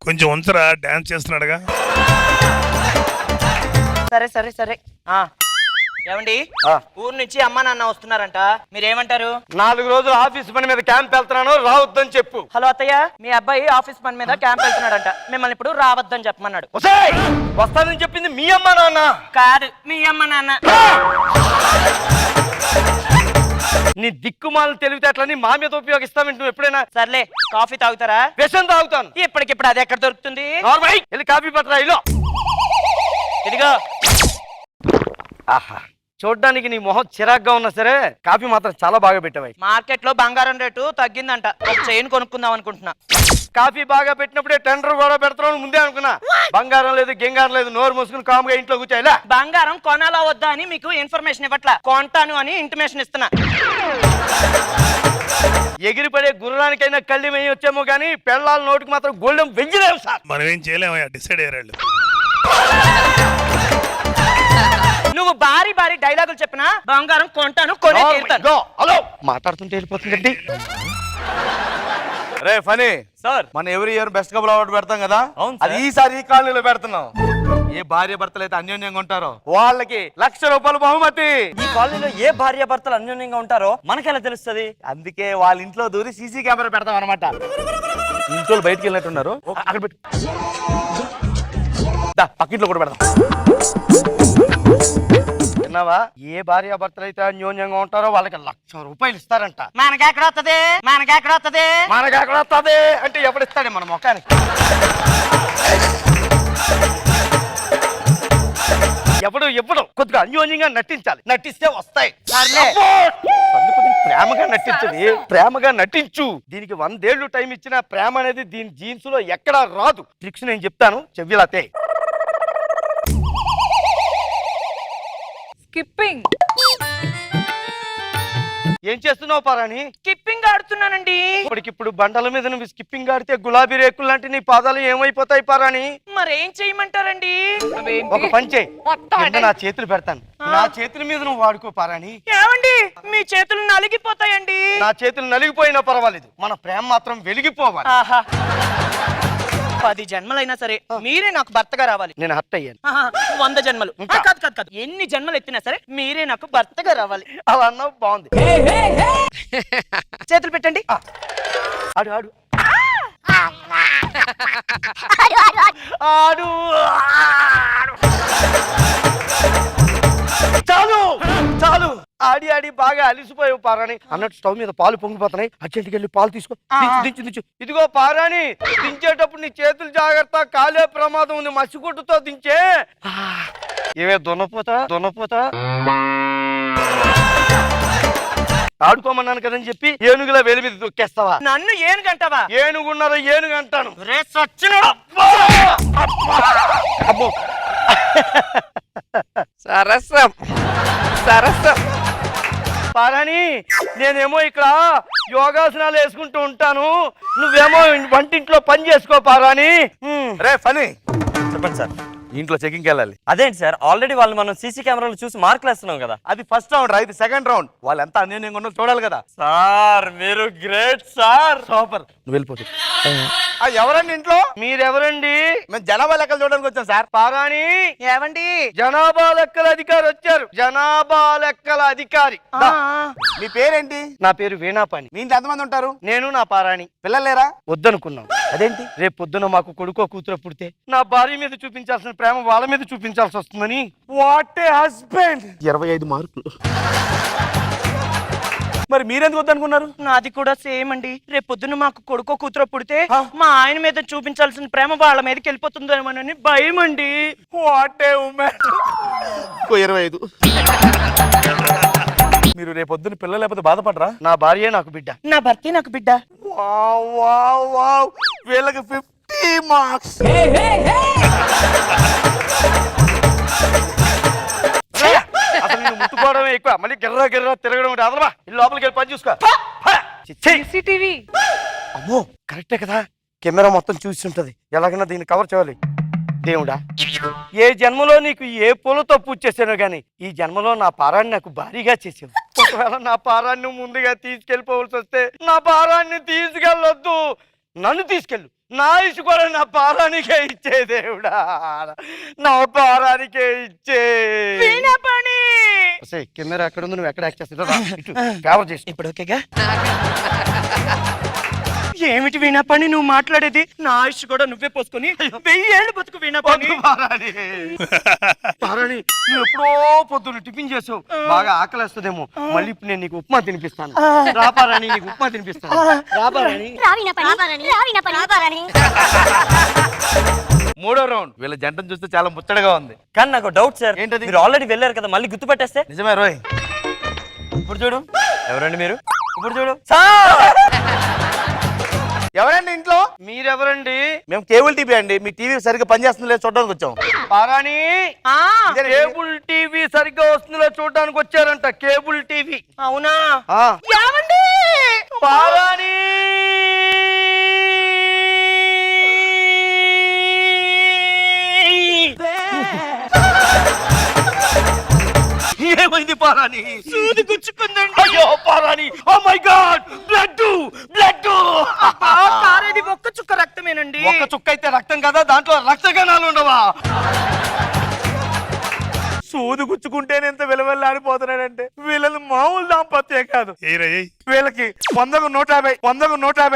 కొంచెం ఉంచరా, డాన్స్ చేస్తున్నాడుగా. సరే సరే సరే. ఏమండి, ఊరు నుంచి అమ్మా నాన్న వస్తున్నారంట, మీరేమంటారు? 4 రోజులు ఆఫీస్ పని మీద క్యాంప్ వెళ్తున్నాను, రావద్దని చెప్పు. హలో అత్తయ్య, మీ అబ్బాయి ఆఫీస్ పని మీద క్యాంప్ వెళ్తున్నాడంట, మిమ్మల్ని ఇప్పుడు రావద్దని చెప్పమన్నాడు. వస్తానని చెప్పింది మీ అమ్మ నాన్న కాదు, మీ అమ్మ నాన్న. నీ దిక్కుమాలను తెలివితేటలని మా మీద ఉపయోగిస్తావు నువ్వు ఎప్పుడైనా? సర్లే, కాఫీ తాగుతారా? విషం తాగుతాను. ఇప్పటికిప్పుడు అది ఎక్కడ దొరుకుతుంది? వెళ్ళి కాఫీ పట్టరా ఇలో. ఇదిగో. ఆహా, చూడ్డానికి నీ మొహం చిరాగ్గా ఉన్నా సరే కాఫీ మాత్రం చాలా బాగా పెట్టావు. మార్కెట్ లో బంగారం రేటు తగ్గిందంట, ఒక చైన్ కొనుక్కుందాం అనుకుంటున్నా. కాఫీ బాగా పెట్టినప్పుడే టెండర్ కూడా పెడతాను ముందే అనుకున్నా. బంగారం లేదు, గింగారం లేదు, నోరు మూసుకుని కాముగా ఇంట్లో కూర్చోయిలా. బంగారం కొనాలా వద్దా అని మీకు ఇన్ఫర్మేషన్ ఇవ్వట్లా, కొంటాను అని ఇంటిమేషన్ ఇస్తున్నా. ఎగిరిపడే గుర్రానికైనా కళ్ళి వేయి వచ్చేమో కానీ పెళ్ళాల నోటికి మాత్రం గోల్డెం వెయ్యలేము సార్. మనం ఏం చేయలేమయ్యా, డిసైడ్ అయ్యారు. నువ్వు భారీ భారీ డైలాగులు చెప్పినా బంగారం కొంటాను, కొనే తీరుతాను. హలో, మాట్లాడుతుంటే వెళ్ళిపోతుందండి. రే ఫనీ సార్, మన ఎవరి ఇయర్ బెస్ట్ కపుల్ అవార్డు పెడతాం కదా, అది ఈసారి ఈ కాలనీలో పెడుతున్నాం. ఏ భార్య భర్తలు అయితే అన్యోన్యంగా ఉంటారో వాళ్ళకి ₹1,00,000 బహుమతి. ఈ కాలనీలో ఏ భార్య భర్తలు అన్యోన్యంగా ఉంటారో మనకెలా తెలుస్తుంది? అందుకే వాళ్ళ ఇంట్లో దూరి సీసీ కెమెరా పెడతాం అనమాట. ఇంట్లో బయటికి వెళ్ళినట్టున్నారు, అక్కడ పెట్టు. పక్కింట్లో కూడా పెడతాం. విన్నావా? ఏ భార్య భర్తలు అయితే అన్యోన్యంగా ఉంటారో వాళ్ళకి ₹1,00,000 ఇస్తారంట. మనకెక్కడ వస్తుంది, మనకెక్కడ వస్తుంది, మనకెక్కడ వస్తుంది అంటే ఎవడిస్తాడే మన మొఖానికి? ఎవడు కొద్దిగా అన్యోన్యంగా నటించాలి, నటిస్తే వస్తాయి. ప్రేమగా నటించది, ప్రేమగా నటించు. దీనికి 100 ఏళ్ళు టైం ఇచ్చిన ప్రేమ అనేది దీని జీన్స్ లో ఎక్కడా రాదు. ట్రిక్స్ నేను చెప్తాను, చెవిలాతే. స్కిప్పింగ్. ఏం చేస్తున్నావు పారాని? స్కిప్పింగ్ ఆడుతున్నానండి. ఇప్పటికిప్పుడు బండల మీద నువ్వు స్కిప్పింగ్ ఆడితే గులాబీ రేకులు లాంటి నీ పాదాలు ఏమైపోతాయి పారాని? మరేం చేయమంటారండి? ఒక పని చేయి, నా చేతులు పెడతాను, నా చేతుల మీద నువ్వు వాడుకో పారాని. ఏమండి, మీ చేతులు నలిగిపోతాయండి. నా చేతులు నలిగిపోయినా పర్వాలేదు, మన ప్రేమ మాత్రం వెలిగిపోవాలి. 10 జన్మలైనా సరే మీరే నాకు భర్తగా రావాలి. నేను హర్ట్ అయ్యాను. 100 జన్మలు కాదు, ఎన్ని జన్మలు ఎత్తినా సరే మీరే నాకు భర్తగా రావాలి. అలా అన్నావు, బాగుంది. చేతులు పెట్టండి. ఆడు ఆడు ఆడు. చాలు చాలు, ఆడి ఆడి బాగా అలిసిపోయావు పారాని. అన్నట్టు స్టవ్ మీద పాలు పొంగిపోతున్నాయి, అర్జెంట్కి వెళ్ళి పాలు తీసుకో. దించు. ఇదిగో పారాని, దించేటప్పుడు నీ చేతులు జాగ్రత్త, కాలే ప్రమాదం ఉంది. మసిగుడ్డుతో దించే. ఏమే దున్నపోతా ఆడుకోమన్నాను కదని చెప్పి ఏనుగులా వేలి మీద దొక్కేస్తావా? నన్ను ఏనుగంటావా? ఏనుగున్నారో ఏనుగంటాను. అబ్బో, సరసం. పారాని, నేనేమో ఇక్కడ యోగాసనాలు వేసుకుంటూ ఉంటాను, నువ్వేమో వంటింట్లో పని చేసుకో పారాని. రే ఫనీ, చెప్పండి సార్. ఇంట్లో చెకింగ్కి వెళ్ళాలి. అదేంటి సార్, ఆల్రెడీ వాళ్ళు మనం సీసీ కెమెరాలు చూసి మార్కులు వేస్తున్నాం కదా. అది ఫస్ట్ రౌండ్ రా, ఇది సెకండ్ రౌండ్. వాళ్ళు ఎంత అన్యోన్యంగా ఉన్నో చూడాలి కదా. సార్ మీరు గ్రేట్ సార్. సూపర్. నువ్వు వెళ్ళిపోతు. ఎవరండి ఇంట్లో? మీరెవరండి? మేము జనాభా లెక్కలు చూడడానికి వచ్చాం సార్. పారాని, ఏమండి, జనాభా లెక్కల అధికారి వచ్చారు. జనాభా లెక్కల అధికారి. మీ పేరేంటి? నా పేరు వీణాపాని. మీ ఇంట్లో ఎంతమంది ఉంటారు? నేను నా పారాణి. పిల్లలు లేరా? వద్దనుకున్నాం. అదేంటి? రేపు పొద్దున మాకు కొడుకో కూతురు పుడితే నా భార్య మీద చూపించాల్సిన ప్రేమ వాళ్ళ మీద చూపించాల్సి వస్తుందని. What a husband. 25 మార్కులు. మరి మీరెందుకు వద్దనుకున్నారు? నాది కూడా సేమ్ అండి. రేపు పొద్దున్న మాకు కొడుకో కూతురో పుడితే మా ఆయన మీద చూపించాల్సిన ప్రేమ వాళ్ళ మీదకి వెళ్ళిపోతుందేమోనని భయం అండి. What a women. 25. మీరు రేపు పొద్దున్న పిల్లలు లేకపోతే బాధపడరా? నా భార్య నాకు బిడ్డ. నా భర్తే నాకు బిడ్డ. వీళ్ళకి 50 మార్క్స్. అసలు నేను ముట్టుకోవడమే ఎక్కువ, మళ్ళీ గిర్రా తిరగడం అదలవా. ఇల్లు లోపలికి వెళ్ళి పని చూసుకో. సీసీటీవీ. అమ్మో, కరెక్టే కదా, కెమెరా మొత్తం చూసి ఉంటది. ఎలాగైనా దీన్ని కవర్ చేయాలి. దేవుడా, ఏ జన్మలో నీకు ఏ పూలతో పూజ చేశానో గాని ఈ జన్మలో నా పారాన్ని నాకు భారీగా చేసావు. ఒకవేళ నా పారాన్ని ముందుగా తీసుకెళ్ళిపోవలసి వస్తే నా పారాన్ని తీసుకెళ్ళొద్దు. నన్ను తీసుకెళ్ళు. నా ఇసు కూడా నా పారానికే ఇచ్చే దేవుడా, నా పారానికే ఇచ్చే. వీణాపాణి కెమెరా ఎక్కడ ఉంది, నువ్వు ఎక్కడ యాక్ట్ చేస్తా కవర్ చేసి. ఇప్పుడు ఓకేగా? ఏమిటి వీణాపాణి నువ్వు మాట్లాడేది? నా ఆయుష్ కూడా నువ్వే పోసుకొని 1000 ఏళ్ళు బతుకు వీణాపాణి. పారాణి నువ్వు ఎప్పుడో పొద్దున్న టిఫిన్ చేసావు, బాగా ఆకలేస్తుందేమో. మళ్ళీ ఇప్పుడు నేను నీకు ఉప్మా తినిపిస్తాను. రా పారాణి, నీకు ఉప్మా తినిపిస్తాను. రా పారాణి. మూడో రౌండ్. వీళ్ళ జంటను చూస్తే చాలా ముచ్చటగా ఉంది. కానీ నాకు డౌట్ సార్, ఏంటది? మీరు ఆల్రెడీ వెళ్ళారు కదా, మళ్ళీ గుర్తుపట్టేస్తే? నిజమే రోయ్. ఇప్పుడు చూడు. ఎవరండి మీరు? ఇప్పుడు చూడు. ఎవరండి ఇంట్లో? మీరెవరండి? మేము కేబుల్ టీవీ అండి. మీ టీవీ సరిగ్గా పనిచేస్తుంది లేదు చూడడానికి వచ్చాం. పారాణి ఆ, కేబుల్ టీవీ సరిగ్గా వస్తుందో చూడడానికి వచ్చారంట. Cable TV. అవునా? ఆ. ఏమండి? పారాణి ఏమైంది పారాణి? సూది గుచ్చుకుందండి. అయ్యో పారాణి, oh my God, blood blood. కారేది ఒక్క చుక్క రక్తమేనండి. ఒక్క చుక్క అయితే రక్తం కదా, దాంట్లో రక్తగణాలు ఉండవా? సూది గుచ్చుకుంటేనే ఎంత విలువెల్లాడిపోతున్నాడంటే వీళ్ళని మామూలు దాంపత్యం కాదు. వీళ్ళకి 100కు 150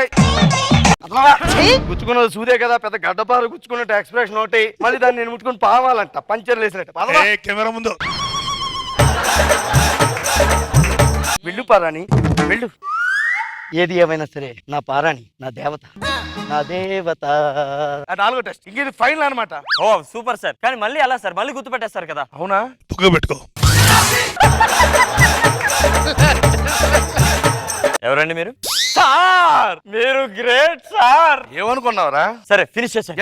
గుచ్చుకున్నది సూదే కదా, పెద్ద గడ్డపారు గుచ్చుకున్నట్టు ఎక్స్ప్రెషన్ ఒకటి. మళ్ళీ దాన్ని నేను ముట్టుకుని పావాలంట, పంచర్ లేసినట్టు. కెమెరా ముందు వెళ్ళు పారాణి, వెళ్ళు. ఏది ఏమైనా సరే నా పారాణి నా దేవత, నా దేవత. 4వ టెస్ట్. ఇంక ఇది ఫైనల్ అనమాట. ఓ సూపర్ సార్. కానీ మళ్ళీ అలా సార్, మళ్ళీ గుర్తుపట్టేస్తారు కదా? అవునా? పుగ్గ పెట్టుకో. ఎవరండి మీరు? సార్ మీరు గ్రేట్ సార్. ఏమనుకున్నావురా? సరే ఫినిష్ చేసాను.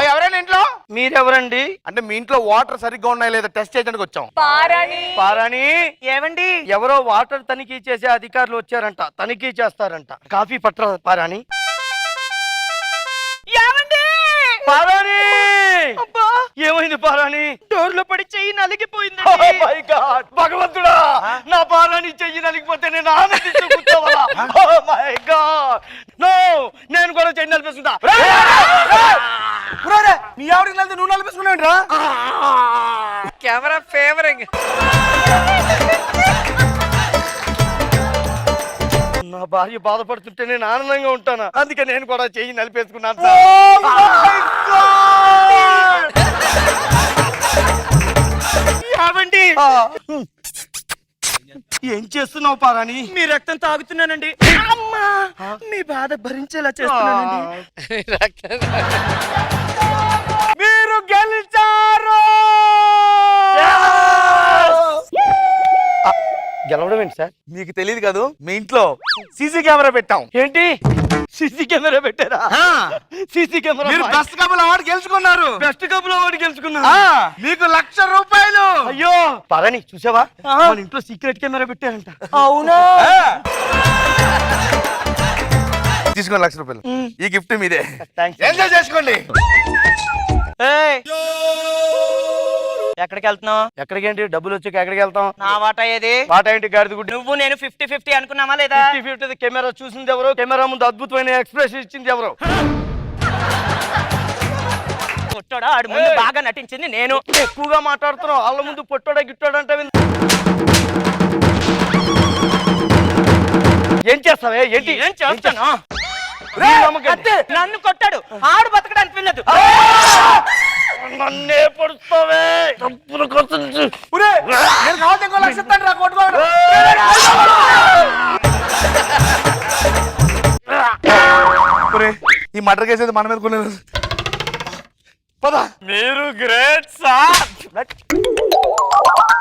ఎవరైనా ఇంట్లో? మీరెవరండి? అంటే మీ ఇంట్లో వాటర్ సరిగ్గా ఉన్నాయి లేదా టెస్ట్ చేయడానికి వచ్చాం. పారాణి ఏమండి? ఎవరో వాటర్ తనిఖీ చేసే అధికారులు వచ్చారంట, తనిఖీ చేస్తారంట. కాఫీ పట్రా పారాణి. ఏమండి? పారాణి అబ్బా, ఏమైంది పారాణి? డోర్లో పడి చెయ్యి Oh నలిగిపోయిందండి. my God! భగవంతుడా, నా పారాని చెయ్యి నలిగిపోతే నేను ఆనందిస్తూ కూర్చోవాలా? Oh my God! No! నేను కూడా చెయ్యి నలిపిస్తుంటా. నీ ఆవిడకి వెళ్తే నువ్వు నలిపేసుకున్నావురా? Camera favouring. నా భార్య బాధపడుతుంటే నేను ఆనందంగా ఉంటాను, అందుకే నేను కూడా చెయ్యి నలిపేసుకున్నాను. ఏమండి? ఏం చేస్తున్నావు పారాని? మీ రక్తం తాగుతున్నానండి. అమ్మా, మీ బాధ భరించేలా చేస్తున్నానండి. మీరు గెలిచారు. గెలవడం ఏంటి సార్? మీకు తెలియదు కాదు, మీ ఇంట్లో సీసీ కెమెరా పెట్టాం. ఏంటి సీసీ కెమెరా పెట్టారా? CC camera. మీరు బెస్ట్ కపుల్ అవార్డు గెలుచుకున్నారు. బెస్ట్ కపుల్ అవార్డు గెలుచుకున్నా. మీకు 1,00,000 రూపాయలు. అయ్యో పారాని చూసావా, మన ఇంట్లో సీక్రెట్ కెమెరా పెట్టారంట. అవునా? తీసుకోండి 1,00,000 రూపాయలు. ఈ గిఫ్ట్ మీదే. థ్యాంక్స్. ఎంజాయ్ చేసుకోండి. ఎక్కడికి వెళ్తున్నావు? ఎక్కడికి ఏంటి, డబ్బులు వచ్చాక ఎక్కడికి వెళ్తాం? నా వాటా ఏది? మాట ఏంటి గాడిద గుడ్డి? నువ్వు నేను 50-50 అనుకున్నామా లేదా? 50-50 కెమెరా చూసింది ఎవరో, కెమెరా ముందు అద్భుతమైన ఎక్స్ప్రెషన్ ఇచ్చింది ఎవరో. పొట్టోడా, ఆడు ముందు బాగా నటించింది నేను. ఎక్కువగా మాట్లాడుతున్నావు, వాళ్ళ ముందు పొట్టోడా గిట్టోడా అంటే ఏం చేస్తావే? ఏంటి ఏం చేస్తాను? అంతే. నన్ను కొట్టాడు, ఆడు బతకడానికి వెళ్ళదు. నన్నే పడుస్తావే. తప్పులు కొడుతుంది. నేను కావాలి ఇంకో 1,00,000 ఇస్తాను రా, కొట్టుకోవాలి. ఈ మటర్ కేసు అయితే మన మీద కొనేది. పద. మీరు గ్రేట్ సార్.